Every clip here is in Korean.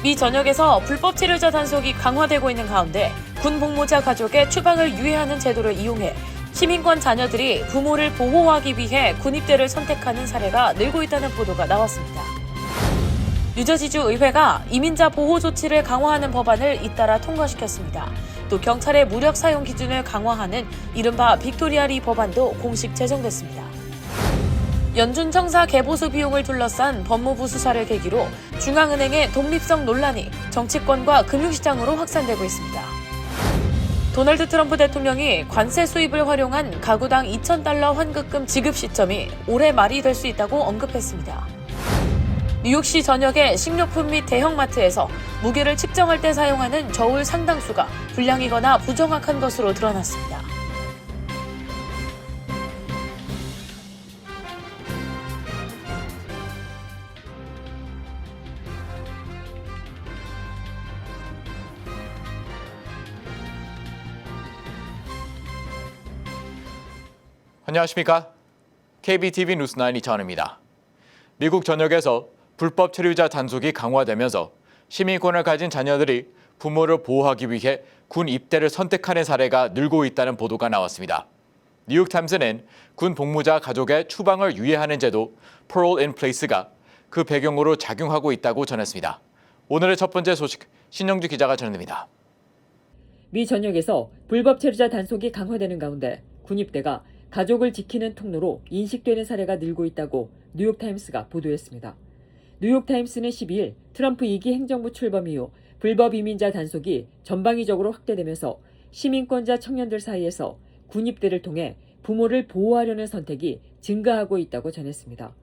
미 전역에서 불법 체류자 단속이 강화되고 있는 가운데 군 복무자 가족의 추방을 유예하는 제도를 이용해 시민권 자녀들이 부모를 보호하기 위해 군입대를 선택하는 사례가 늘고 있다는 보도가 나왔습니다. 뉴저지주 의회가 이민자 보호 조치를 강화하는 법안을 잇따라 통과시켰습니다. 또 경찰의 무력 사용 기준을 강화하는 이른바 빅토리아 리 법안도 공식 제정됐습니다. 연준 청사 개보수 비용을 둘러싼 법무부 수사를 계기로 중앙은행의 독립성 논란이 정치권과 금융시장으로 확산되고 있습니다. 도널드 트럼프 대통령이 관세 수입을 활용한 가구당 $2,000 환급금 지급 시점이 올해 말이 될 수 있다고 언급했습니다. 뉴욕시 전역의 식료품 및 대형마트에서 무게를 측정할 때 사용하는 저울 상당수가 불량이거나 부정확한 것으로 드러났습니다. 안녕하십니까? KBTV 뉴스9 이차원입니다. 미국 전역에서 불법 체류자 단속이 강화되면서 시민권을 가진 자녀들이 부모를 보호하기 위해 군 입대를 선택하는 사례가 늘고 있다는 보도가 나왔습니다. 뉴욕타임스는 군 복무자 가족의 추방을 유예하는 제도 Parole in Place가 그 배경으로 작용하고 있다고 전했습니다. 오늘의 첫 번째 소식 신영주 기자가 전해드립니다. 미 전역에서 불법 체류자 단속이 강화되는 가운데 군 입대가 가족을 지키는 통로로 인식되는 사례가 늘고 있다고 뉴욕타임스가 보도했습니다. 뉴욕타임스는 12일 트럼프 2기 행정부 출범 이후 불법 이민자 단속이 전방위적으로 확대되면서 시민권자 청년들 사이에서 군 입대를 통해 부모를 보호하려는 선택이 증가하고 있다고 전했습니다.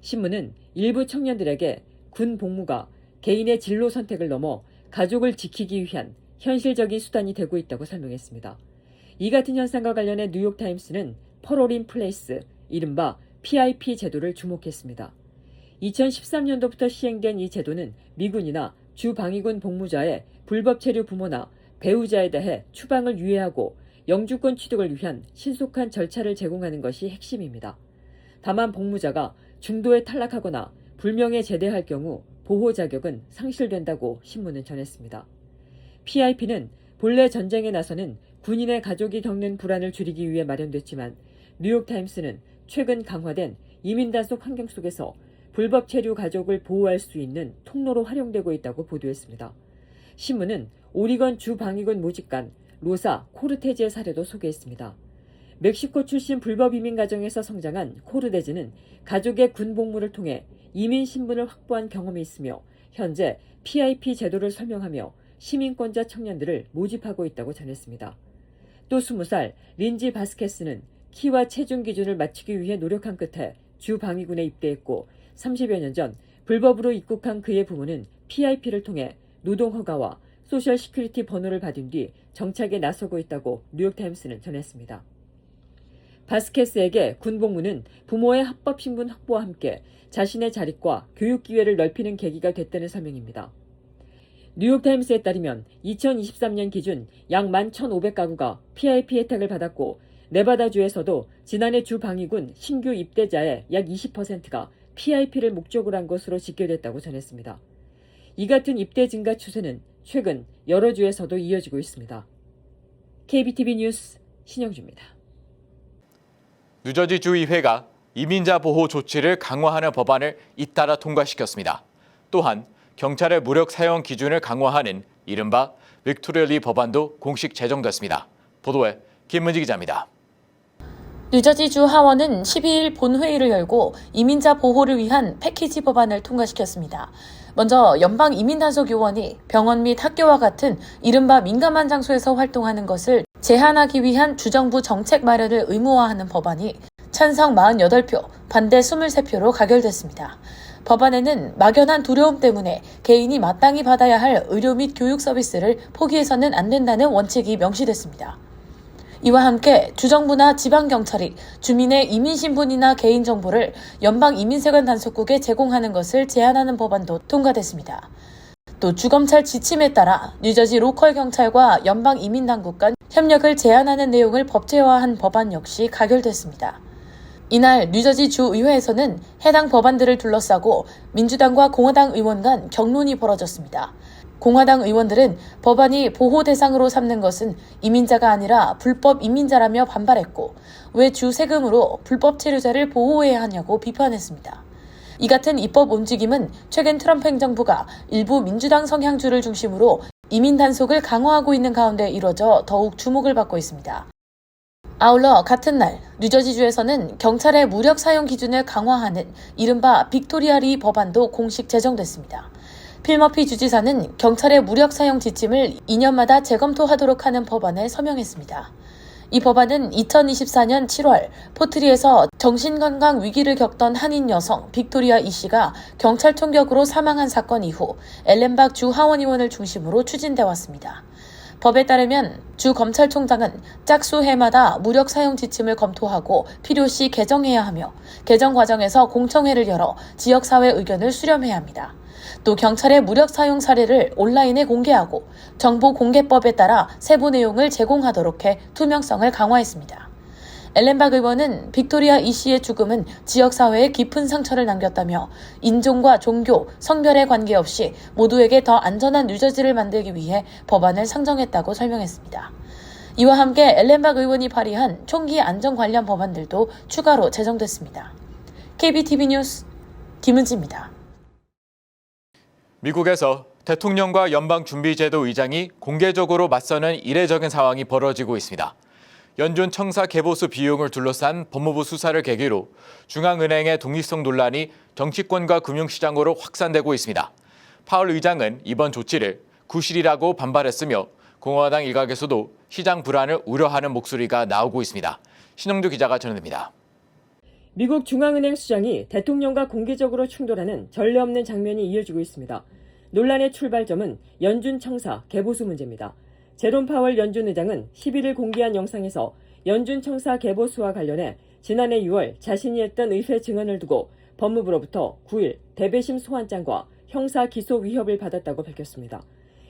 신문은 일부 청년들에게 군 복무가 개인의 진로 선택을 넘어 가족을 지키기 위한 현실적인 수단이 되고 있다고 설명했습니다. 이 같은 현상과 관련해 뉴욕타임스는 Parole in Place, 이른바 PIP 제도를 주목했습니다. 2013년도부터 시행된 이 제도는 미군이나 주방위군 복무자의 불법 체류 부모나 배우자에 대해 추방을 유예하고 영주권 취득을 위한 신속한 절차를 제공하는 것이 핵심입니다. 다만 복무자가 중도에 탈락하거나 불명예 제대할 경우 보호 자격은 상실된다고 신문은 전했습니다. PIP는 본래 전쟁에 나서는 군인의 가족이 겪는 불안을 줄이기 위해 마련됐지만 뉴욕타임스는 최근 강화된 이민단속 환경 속에서 불법 체류 가족을 보호할 수 있는 통로로 활용되고 있다고 보도했습니다. 신문은 오리건 주방위군 모직관 로사 코르테즈의 사례도 소개했습니다. 멕시코 출신 불법 이민 가정에서 성장한 코르테즈는 가족의 군 복무를 통해 이민 신분을 확보한 경험이 있으며 현재 PIP 제도를 설명하며 시민권자 청년들을 모집하고 있다고 전했습니다. 또 20살 린지 바스케스는 키와 체중 기준을 맞추기 위해 노력한 끝에 주방위군에 입대했고 30여 년 전 불법으로 입국한 그의 부모는 PIP를 통해 노동허가와 소셜 시큐리티 번호를 받은 뒤 정착에 나서고 있다고 뉴욕타임스는 전했습니다. 바스케스에게 군복무는 부모의 합법 신분 확보와 함께 자신의 자립과 교육 기회를 넓히는 계기가 됐다는 설명입니다. 뉴욕타임스에 따르면 2023년 기준 약 11,500가구가 PIP 혜택을 받았고 네바다주에서도 지난해 주방위군 신규 입대자의 약 20%가 PIP를 목적으로 한 것으로 집계됐다고 전했습니다. 이 같은 입대 증가 추세는 최근 여러 주에서도 이어지고 있습니다. KBTV 뉴스 신영주입니다. 뉴저지주 의회가 이민자 보호 조치를 강화하는 법안을 잇따라 통과시켰습니다. 또한 경찰의 무력 사용 기준을 강화하는 이른바 빅토리아 리 법안도 공식 제정됐습니다. 보도에 김문지 기자입니다. 뉴저지주 하원은 12일 본회의를 열고 이민자 보호를 위한 패키지 법안을 통과시켰습니다. 먼저 연방 이민단속요원이 병원 및 학교와 같은 이른바 민감한 장소에서 활동하는 것을 제한하기 위한 주정부 정책 마련을 의무화하는 법안이 찬성 48표, 반대 23표로 가결됐습니다. 법안에는 막연한 두려움 때문에 개인이 마땅히 받아야 할 의료 및 교육 서비스를 포기해서는 안 된다는 원칙이 명시됐습니다. 이와 함께 주정부나 지방경찰이 주민의 이민신분이나 개인정보를 연방이민세관 단속국에 제공하는 것을 제한하는 법안도 통과됐습니다. 또 주검찰 지침에 따라 뉴저지 로컬 경찰과 연방이민당국 간 협력을 제한하는 내용을 법제화한 법안 역시 가결됐습니다. 이날 뉴저지 주의회에서는 해당 법안들을 둘러싸고 민주당과 공화당 의원 간 격론이 벌어졌습니다. 공화당 의원들은 법안이 보호 대상으로 삼는 것은 이민자가 아니라 불법 이민자라며 반발했고 왜 주 세금으로 불법 체류자를 보호해야 하냐고 비판했습니다. 이 같은 입법 움직임은 최근 트럼프 행정부가 일부 민주당 성향주를 중심으로 이민 단속을 강화하고 있는 가운데 이뤄져 더욱 주목을 받고 있습니다. 아울러 같은 날 뉴저지주에서는 경찰의 무력 사용 기준을 강화하는 이른바 빅토리아 리 법안도 공식 제정됐습니다. 필 머피 주지사는 경찰의 무력 사용 지침을 2년마다 재검토하도록 하는 법안에 서명했습니다. 이 법안은 2024년 7월 포트리에서 정신건강 위기를 겪던 한인 여성 빅토리아 이 씨가 경찰 총격으로 사망한 사건 이후 엘렌박 주 하원의원을 중심으로 추진돼 왔습니다. 법에 따르면 주 검찰총장은 짝수 해마다 무력 사용 지침을 검토하고 필요시 개정해야 하며 개정 과정에서 공청회를 열어 지역사회 의견을 수렴해야 합니다. 또 경찰의 무력 사용 사례를 온라인에 공개하고 정보공개법에 따라 세부 내용을 제공하도록 해 투명성을 강화했습니다. 엘렌박 의원은 빅토리아 이 씨의 죽음은 지역사회에 깊은 상처를 남겼다며 인종과 종교, 성별에 관계없이 모두에게 더 안전한 뉴저지를 만들기 위해 법안을 상정했다고 설명했습니다. 이와 함께 엘렌박 의원이 발의한 총기 안전 관련 법안들도 추가로 제정됐습니다. KBTV 뉴스 김은지입니다. 미국에서 대통령과 연방준비제도 의장이 공개적으로 맞서는 이례적인 상황이 벌어지고 있습니다. 연준 청사 개보수 비용을 둘러싼 법무부 수사를 계기로 중앙은행의 독립성 논란이 정치권과 금융시장으로 확산되고 있습니다. 파월 의장은 이번 조치를 구실이라고 반발했으며 공화당 일각에서도 시장 불안을 우려하는 목소리가 나오고 있습니다. 신영주 기자가 전해드립니다. 미국 중앙은행 수장이 대통령과 공개적으로 충돌하는 전례 없는 장면이 이어지고 있습니다. 논란의 출발점은 연준 청사 개보수 문제입니다. 제롬 파월 연준 의장은 11일 공개한 영상에서 연준 청사 개보수와 관련해 지난해 6월 자신이 했던 의회 증언을 두고 법무부로부터 9일 대배심 소환장과 형사 기소 위협을 받았다고 밝혔습니다.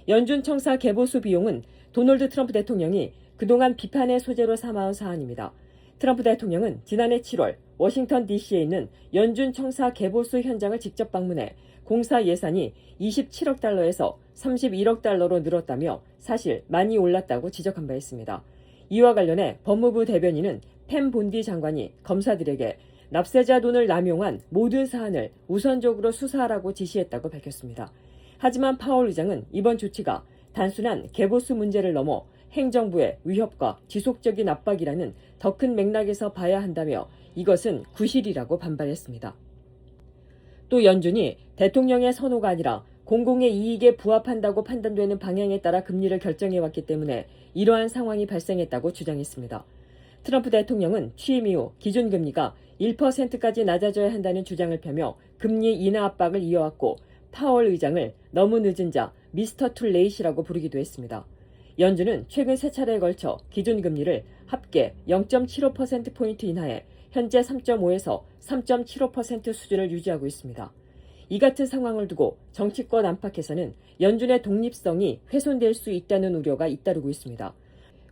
연준 청사 개보수 비용은 도널드 트럼프 대통령이 그동안 비판의 소재로 삼아온 사안입니다. 트럼프 대통령은 지난해 7월 워싱턴 DC에 있는 연준 청사 개보수 현장을 직접 방문해 공사 예산이 27억 달러에서 31억 달러로 늘었다며 사실 많이 올랐다고 지적한 바 있습니다. 이와 관련해 법무부 대변인은 팸 본디 장관이 검사들에게 납세자 돈을 남용한 모든 사안을 우선적으로 수사하라고 지시했다고 밝혔습니다. 하지만 파월 의장은 이번 조치가 단순한 개보수 문제를 넘어 행정부의 위협과 지속적인 압박이라는 더 큰 맥락에서 봐야 한다며 이것은 구실이라고 반발했습니다. 또 연준이 대통령의 선호가 아니라 공공의 이익에 부합한다고 판단되는 방향에 따라 금리를 결정해왔기 때문에 이러한 상황이 발생했다고 주장했습니다. 트럼프 대통령은 취임 이후 기준금리가 1%까지 낮아져야 한다는 주장을 펴며 금리 인하 압박을 이어왔고 파월 의장을 너무 늦은 자 미스터 툴 레이시라고 부르기도 했습니다. 연준은 최근 세 차례에 걸쳐 기준금리를 합계 0.75%포인트 인하해 현재 3.5에서 3.75% 수준을 유지하고 있습니다. 이 같은 상황을 두고 정치권 안팎에서는 연준의 독립성이 훼손될 수 있다는 우려가 잇따르고 있습니다.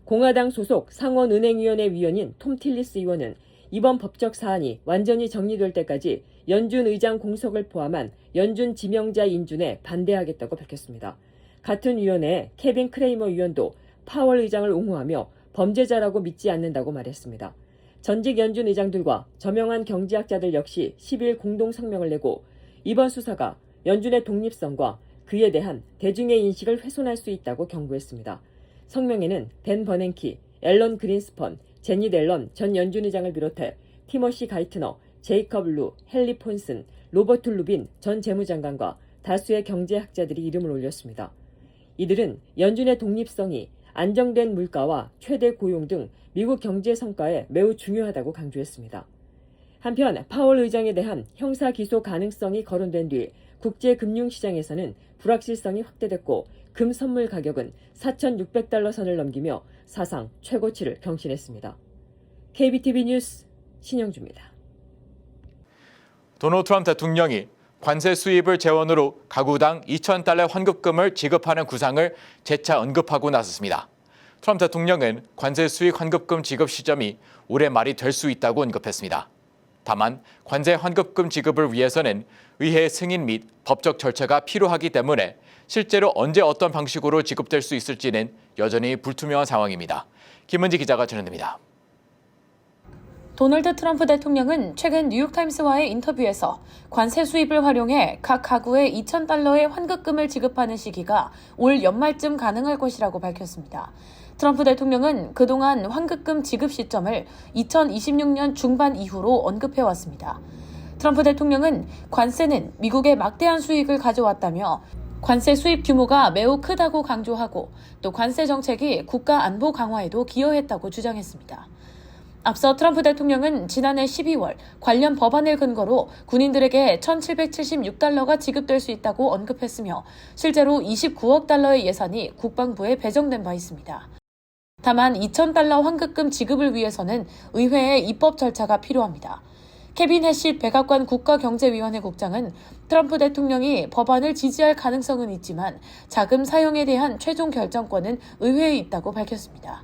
공화당 소속 상원은행위원회 위원인 톰 틸리스 의원은 이번 법적 사안이 완전히 정리될 때까지 연준 의장 공석을 포함한 연준 지명자 인준에 반대하겠다고 밝혔습니다. 같은 위원회의 케빈 크레이머 위원도 파월 의장을 옹호하며 범죄자라고 믿지 않는다고 말했습니다. 전직 연준 의장들과 저명한 경제학자들 역시 10일 공동 성명을 내고 이번 수사가 연준의 독립성과 그에 대한 대중의 인식을 훼손할 수 있다고 경고했습니다. 성명에는 댄 버냉키, 앨런 그린스펀, 제니 델런 전 연준 의장을 비롯해 티머시 가이트너, 제이컵 루, 헨리 폰슨, 로버트 루빈 전 재무장관과 다수의 경제학자들이 이름을 올렸습니다. 이들은 연준의 독립성이 안정된 물가와 최대 고용 등 미국 경제 성과에 매우 중요하다고 강조했습니다. 한편 파월 의장에 대한 형사 기소 가능성이 거론된 뒤 국제금융시장에서는 불확실성이 확대됐고 금 선물 가격은 4,600달러 선을 넘기며 사상 최고치를 경신했습니다. KBTV 뉴스 신영주입니다. 도널드 트럼프 대통령이 관세 수입을 재원으로 가구당 2,000달러 환급금을 지급하는 구상을 재차 언급하고 나섰습니다. 트럼프 대통령은 관세 수익 환급금 지급 시점이 올해 말이 될 수 있다고 언급했습니다. 다만 관세 환급금 지급을 위해서는 의회 승인 및 법적 절차가 필요하기 때문에 실제로 언제 어떤 방식으로 지급될 수 있을지는 여전히 불투명한 상황입니다. 김은지 기자가 전해드립니다. 도널드 트럼프 대통령은 최근 뉴욕타임스와의 인터뷰에서 관세 수입을 활용해 각 가구에 $2,000의 환급금을 지급하는 시기가 올 연말쯤 가능할 것이라고 밝혔습니다. 트럼프 대통령은 그동안 환급금 지급 시점을 2026년 중반 이후로 언급해왔습니다. 트럼프 대통령은 관세는 미국의 막대한 수익을 가져왔다며 관세 수입 규모가 매우 크다고 강조하고 또 관세 정책이 국가 안보 강화에도 기여했다고 주장했습니다. 앞서 트럼프 대통령은 지난해 12월 관련 법안을 근거로 군인들에게 $1,776가 지급될 수 있다고 언급했으며 실제로 29억 달러의 예산이 국방부에 배정된 바 있습니다. 다만 $2,000 환급금 지급을 위해서는 의회의 입법 절차가 필요합니다. 케빈 해시 백악관 국가경제위원회 국장은 트럼프 대통령이 법안을 지지할 가능성은 있지만 자금 사용에 대한 최종 결정권은 의회에 있다고 밝혔습니다.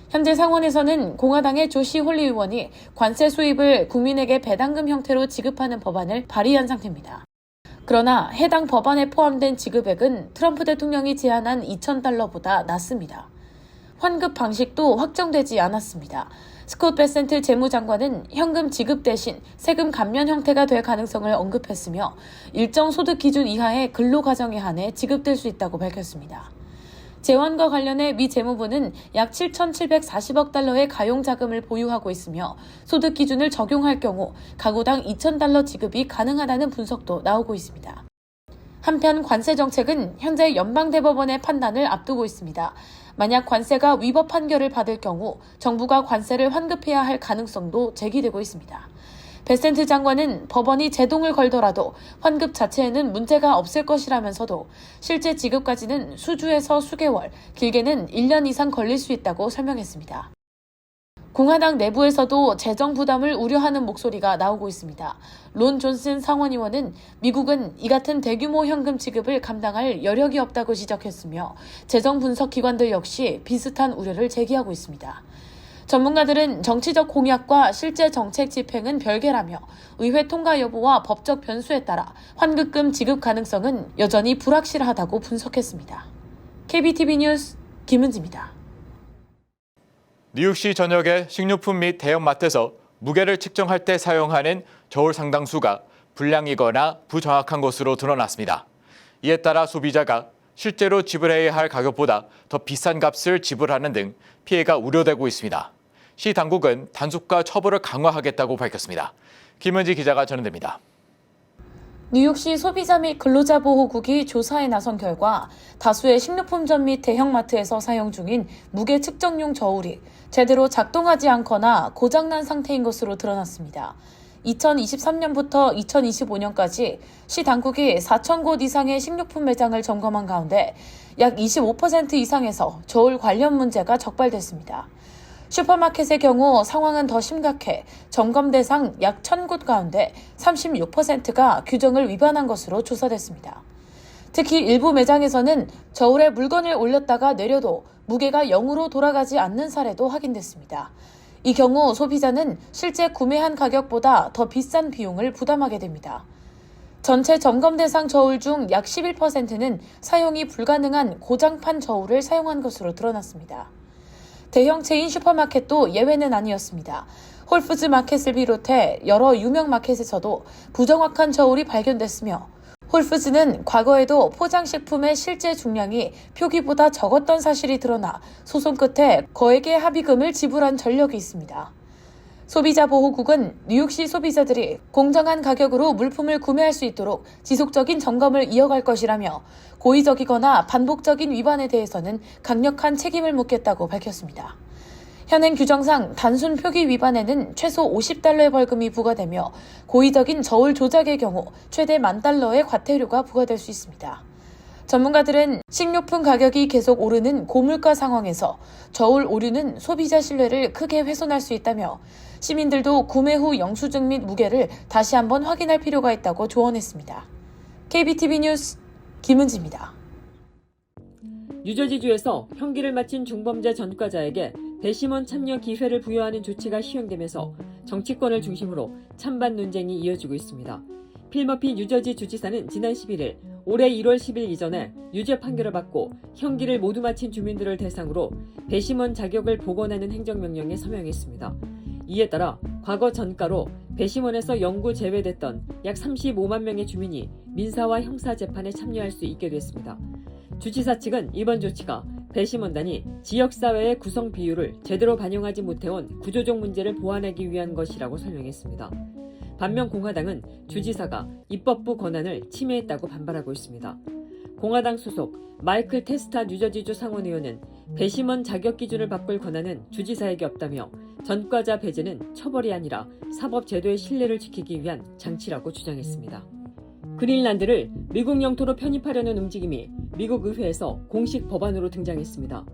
현재 상원에서는 공화당의 조시 홀리 의원이 관세 수입을 국민에게 배당금 형태로 지급하는 법안을 발의한 상태입니다. 그러나 해당 법안에 포함된 지급액은 트럼프 대통령이 제안한 $2,000보다 낮습니다. 환급 방식도 확정되지 않았습니다. 스콧 베센트 재무장관은 현금 지급 대신 세금 감면 형태가 될 가능성을 언급했으며 일정 소득 기준 이하의 근로가정에 한해 지급될 수 있다고 밝혔습니다. 재원과 관련해 미 재무부는 약 $7,740억 가용자금을 보유하고 있으며 소득 기준을 적용할 경우 가구당 $2,000 지급이 가능하다는 분석도 나오고 있습니다. 한편 관세 정책은 현재 연방대법원의 판단을 앞두고 있습니다. 만약 관세가 위법 판결을 받을 경우 정부가 관세를 환급해야 할 가능성도 제기되고 있습니다. 베센트 장관은 법원이 제동을 걸더라도 환급 자체에는 문제가 없을 것이라면서도 실제 지급까지는 수주에서 수개월, 길게는 1년 이상 걸릴 수 있다고 설명했습니다. 공화당 내부에서도 재정 부담을 우려하는 목소리가 나오고 있습니다. 론 존슨 상원의원은 미국은 이 같은 대규모 현금 지급을 감당할 여력이 없다고 지적했으며 재정 분석 기관들 역시 비슷한 우려를 제기하고 있습니다. 전문가들은 정치적 공약과 실제 정책 집행은 별개라며 의회 통과 여부와 법적 변수에 따라 환급금 지급 가능성은 여전히 불확실하다고 분석했습니다. KBTV 뉴스 김은지입니다. 뉴욕시 전역의 식료품 및 대형마트에서 무게를 측정할 때 사용하는 저울 상당수가 불량이거나 부정확한 것으로 드러났습니다. 이에 따라 소비자가 실제로 지불해야 할 가격보다 더 비싼 값을 지불하는 등 피해가 우려되고 있습니다. 시 당국은 단속과 처벌을 강화하겠다고 밝혔습니다. 김은지 기자가 전해드립니다. 뉴욕시 소비자 및 근로자 보호국이 조사에 나선 결과 다수의 식료품점 및 대형마트에서 사용 중인 무게 측정용 저울이 제대로 작동하지 않거나 고장난 상태인 것으로 드러났습니다. 2023년부터 2025년까지 시 당국이 4,000곳 이상의 식료품 매장을 점검한 가운데 약 25% 이상에서 저울 관련 문제가 적발됐습니다. 슈퍼마켓의 경우 상황은 더 심각해 점검 대상 약 1,000곳 가운데 36%가 규정을 위반한 것으로 조사됐습니다. 특히 일부 매장에서는 저울에 물건을 올렸다가 내려도 무게가 0으로 돌아가지 않는 사례도 확인됐습니다. 이 경우 소비자는 실제 구매한 가격보다 더 비싼 비용을 부담하게 됩니다. 전체 점검 대상 저울 중 약 11%는 사용이 불가능한 고장판 저울을 사용한 것으로 드러났습니다. 대형 체인 슈퍼마켓도 예외는 아니었습니다. 홀푸즈 마켓을 비롯해 여러 유명 마켓에서도 부정확한 저울이 발견됐으며 홀푸즈는 과거에도 포장식품의 실제 중량이 표기보다 적었던 사실이 드러나 소송 끝에 거액의 합의금을 지불한 전력이 있습니다. 소비자보호국은 뉴욕시 소비자들이 공정한 가격으로 물품을 구매할 수 있도록 지속적인 점검을 이어갈 것이라며 고의적이거나 반복적인 위반에 대해서는 강력한 책임을 묻겠다고 밝혔습니다. 현행 규정상 단순 표기 위반에는 최소 $50의 벌금이 부과되며 고의적인 저울 조작의 경우 최대 $10,000의 과태료가 부과될 수 있습니다. 전문가들은 식료품 가격이 계속 오르는 고물가 상황에서 저울 오류는 소비자 신뢰를 크게 훼손할 수 있다며 시민들도 구매 후 영수증 및 무게를 다시 한번 확인할 필요가 있다고 조언했습니다. KBTV 뉴스 김은지입니다. 뉴저지주에서 형기를 마친 중범죄 전과자에게 배심원 참여 기회를 부여하는 조치가 시행되면서 정치권을 중심으로 찬반 논쟁이 이어지고 있습니다. 필 머피 뉴저지 주지사는 지난 11일 올해 1월 10일 이전에 유죄 판결을 받고 형기를 모두 마친 주민들을 대상으로 배심원 자격을 복원하는 행정명령에 서명했습니다. 이에 따라 과거 전가로 배심원에서 영구 제외됐던 약 35만 명의 주민이 민사와 형사 재판에 참여할 수 있게 됐습니다. 주지사 측은 이번 조치가 배심원단이 지역사회의 구성 비율을 제대로 반영하지 못해온 구조적 문제를 보완하기 위한 것이라고 설명했습니다. 반면 공화당은 주지사가 입법부 권한을 침해했다고 반발하고 있습니다. 공화당 소속 마이클 테스타 뉴저지주 상원의원은 배심원 자격 기준을 바꿀 권한은 주지사에게 없다며 전과자 배제는 처벌이 아니라 사법 제도의 신뢰를 지키기 위한 장치라고 주장했습니다. 그린란드를 미국 영토로 편입하려는 움직임이 미국 의회에서 공식 법안으로 등장했습니다.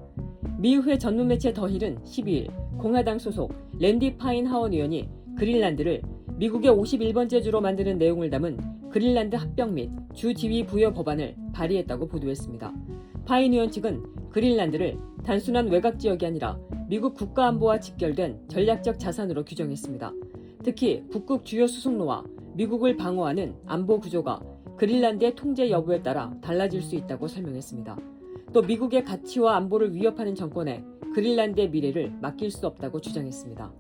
미 의회 전문 매체 더힐은 12일 공화당 소속 랜디 파인 하원 의원이 그린란드를 미국의 51번째 주로 만드는 내용을 담은 그린란드 합병 및 주 지위 부여 법안을 발의했다고 보도했습니다. 파인 의원 측은 그린란드를 단순한 외곽 지역이 아니라 미국 국가안보와 직결된 전략적 자산으로 규정했습니다. 특히 북극 주요 수송로와 미국을 방어하는 안보 구조가 그린란드의 통제 여부에 따라 달라질 수 있다고 설명했습니다. 또 미국의 가치와 안보를 위협하는 정권에 그린란드의 미래를 맡길 수 없다고 주장했습니다.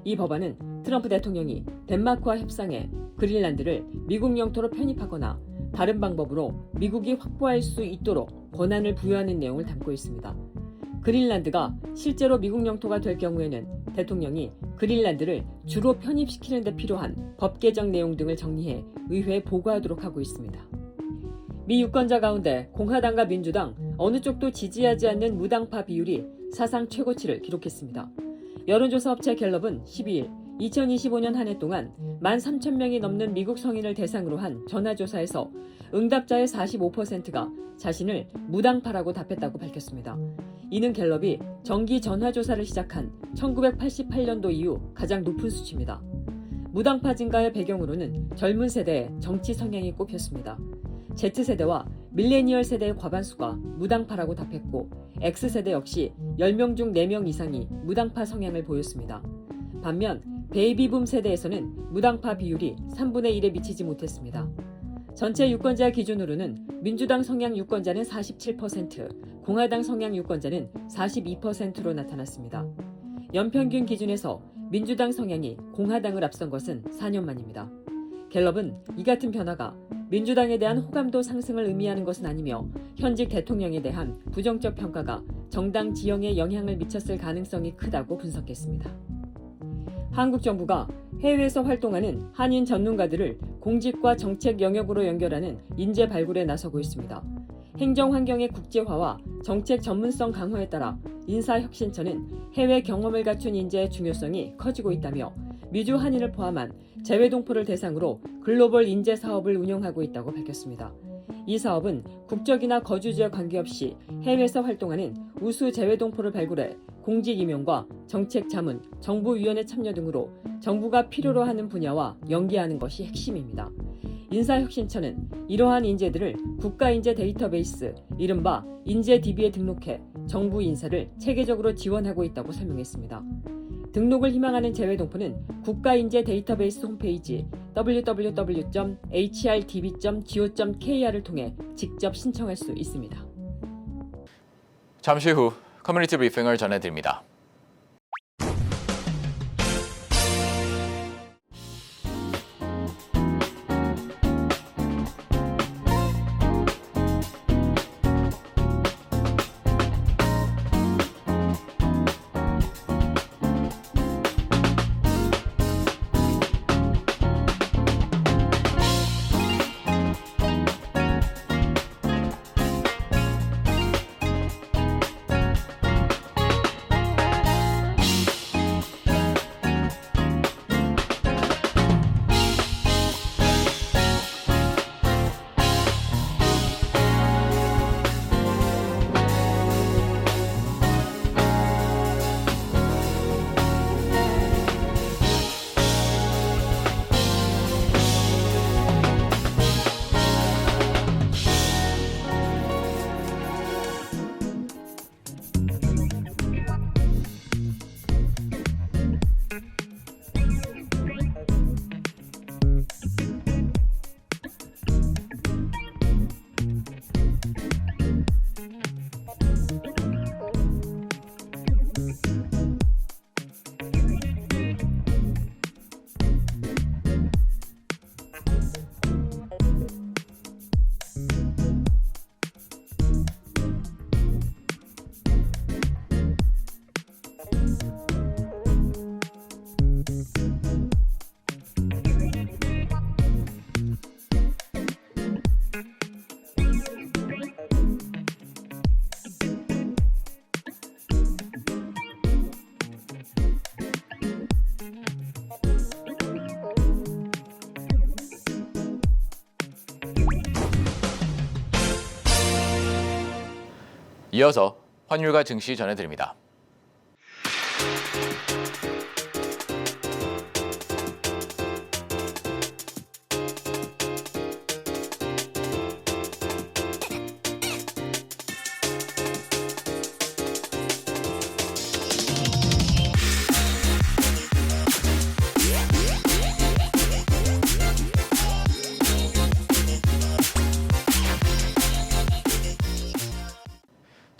이 법안은 트럼프 대통령이 덴마크와 협상해 그린란드를 미국 영토로 편입하거나 다른 방법으로 미국이 확보할 수 있도록 권한을 부여하는 내용을 담고 있습니다. 그린란드가 실제로 미국 영토가 될 경우에는 대통령이 그린란드를 주로 편입시키는 데 필요한 법 개정 내용 등을 정리해 의회에 보고하도록 하고 있습니다. 미 유권자 가운데 공화당과 민주당 어느 쪽도 지지하지 않는 무당파 비율이 사상 최고치를 기록했습니다. 여론조사 업체 갤럽은 12일 2025년 한 해 동안 13,000명이 넘는 미국 성인을 대상으로 한 전화조사에서 응답자의 45%가 자신을 무당파라고 답했다고 밝혔습니다. 이는 갤럽이 정기 전화조사를 시작한 1988년도 이후 가장 높은 수치입니다. 무당파 증가의 배경으로는 젊은 세대의 정치 성향이 꼽혔습니다. Z세대와 밀레니얼 세대의 과반수가 무당파라고 답했고 X세대 역시 10명 중 4명 이상이 무당파 성향을 보였습니다. 반면 베이비붐 세대에서는 무당파 비율이 3분의 1에 미치지 못했습니다. 전체 유권자 기준으로는 민주당 성향 유권자는 47%, 공화당 성향 유권자는 42%로 나타났습니다. 연평균 기준에서 민주당 성향이 공화당을 앞선 것은 4년 만입니다. 갤럽은 이 같은 변화가 민주당에 대한 호감도 상승을 의미하는 것은 아니며 현직 대통령에 대한 부정적 평가가 정당 지형에 영향을 미쳤을 가능성이 크다고 분석했습니다. 한국 정부가 해외에서 활동하는 한인 전문가들을 공직과 정책 영역으로 연결하는 인재 발굴에 나서고 있습니다. 행정 환경의 국제화와 정책 전문성 강화에 따라 인사혁신처는 해외 경험을 갖춘 인재의 중요성이 커지고 있다며 미주 한인을 포함한 재외동포를 대상으로 글로벌 인재 사업을 운영하고 있다고 밝혔습니다. 이 사업은 국적이나 거주지에 관계없이 해외에서 활동하는 우수 재외동포를 발굴해 공직 임용과 정책 자문, 정부위원회 참여 등으로 정부가 필요로 하는 분야와 연계하는 것이 핵심입니다. 인사혁신처는 이러한 인재들을 국가인재 데이터베이스, 이른바 인재DB에 등록해 정부 인사를 체계적으로 지원하고 있다고 설명했습니다. 등록을 희망하는 재외동포는 국가인재 데이터베이스 홈페이지 www.hrdb.go.kr을 통해 직접 신청할 수 있습니다. 잠시 후 커뮤니티 브리핑을 전해드립니다. 이어서 환율과 증시 전해드립니다.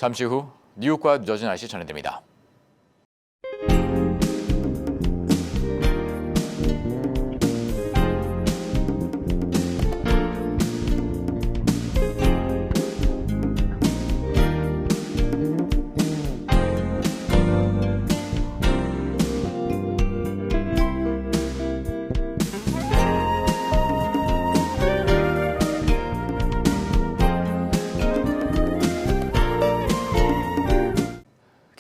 잠시 후 뉴욕과 뉴저지 날씨 전해드립니다.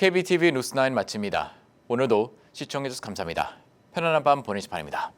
KBTV 뉴스9 마칩니다. 오늘도 시청해주셔서 감사합니다. 편안한 밤 보내시 바랍니다.